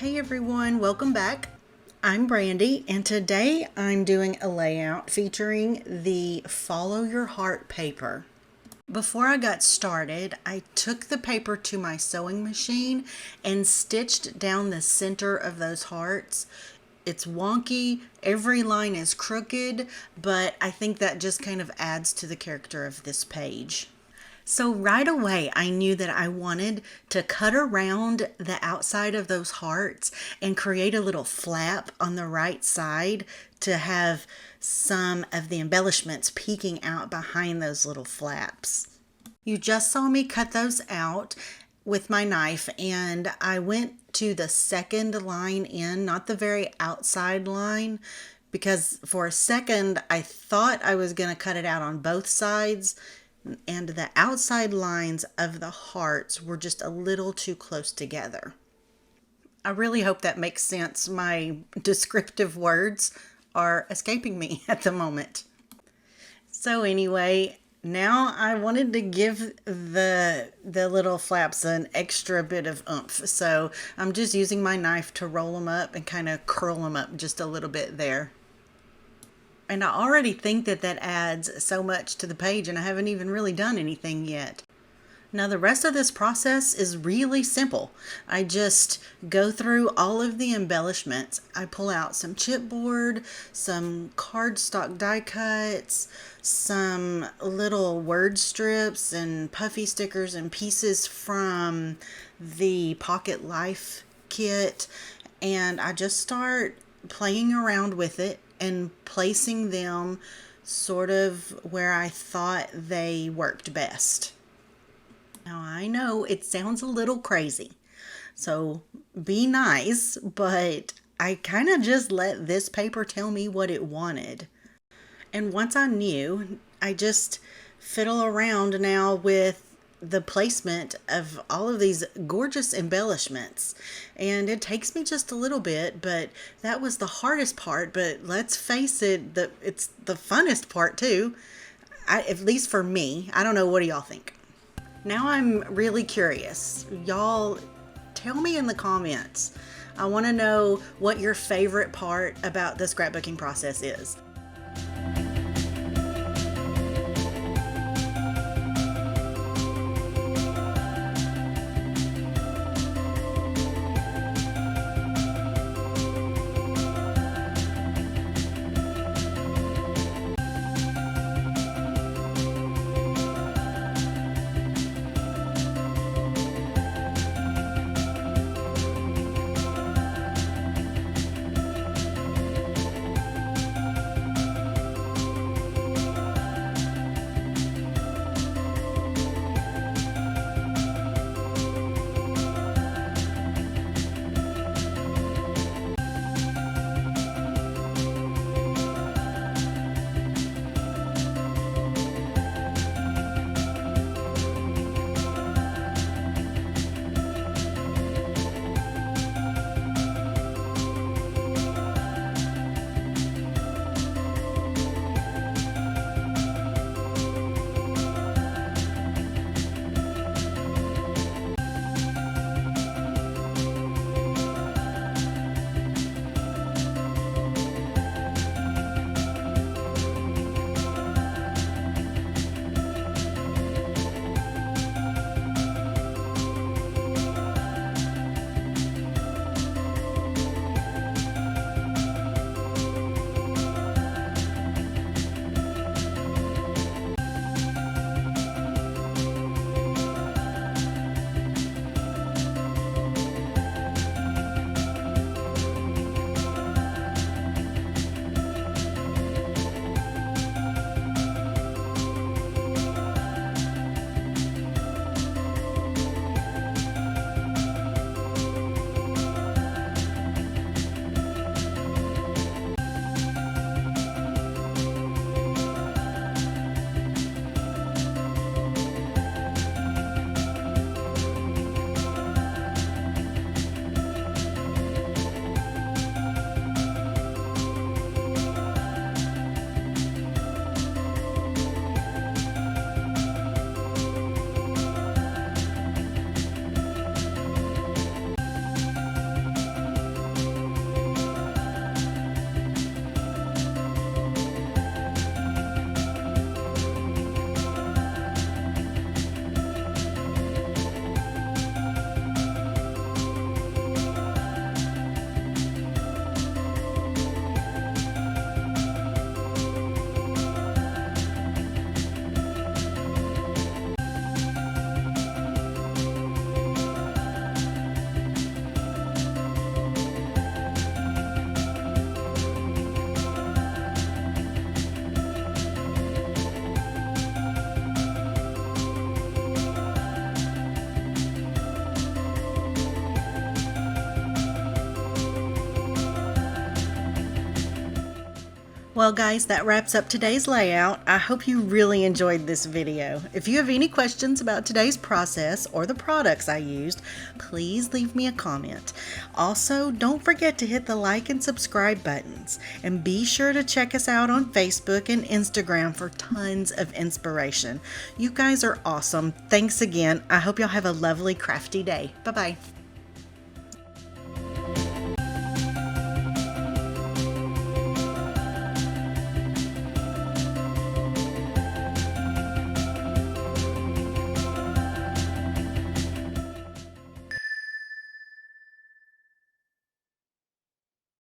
Hey everyone, welcome back. I'm Brandy, and today I'm doing a layout featuring the Follow Your Heart paper. Before I got started, I took the paper to my sewing machine and stitched down the center of those hearts. It's wonky, every line is crooked, but I think that just kind of adds to the character of this page. So right away, I knew that I wanted to cut around the outside of those hearts and create a little flap on the right side to have some of the embellishments peeking out behind those little flaps. You just saw me cut those out with my knife, and I went to the second line in, not the very outside line, because for a second I thought I was going to cut it out on both sides, and the outside lines of the hearts were just a little too close together. I really hope that makes sense. My descriptive words are escaping me at the moment. So anyway, now I wanted to give the little flaps an extra bit of oomph. So I'm just using my knife to roll them up and kind of curl them up just a little bit there. And I already think that adds so much to the page, and I haven't even really done anything yet. Now the rest of this process is really simple. I just go through all of the embellishments. I pull out some chipboard, some cardstock die cuts, some little word strips and puffy stickers and pieces from the Pocket Life kit, and I just start playing around with it and placing them sort of where I thought they worked best. Now I know it sounds a little crazy, so be nice, but I kind of just let this paper tell me what it wanted. And once I knew, I just fiddle around now with the placement of all of these gorgeous embellishments, and it takes me just a little bit, but that was the hardest part. But let's face it, it's the funnest part too, at least for me. I don't know, what do y'all think? Now I'm really curious. Y'all tell me in the comments. I want to know what your favorite part about the scrapbooking process is. Well guys, that wraps up today's layout. I hope you really enjoyed this video. If you have any questions about today's process or the products I used, please leave me a comment. Also, don't forget to hit the like and subscribe buttons. And be sure to check us out on Facebook and Instagram for tons of inspiration. You guys are awesome. Thanks again. I hope y'all have a lovely crafty day. Bye-bye.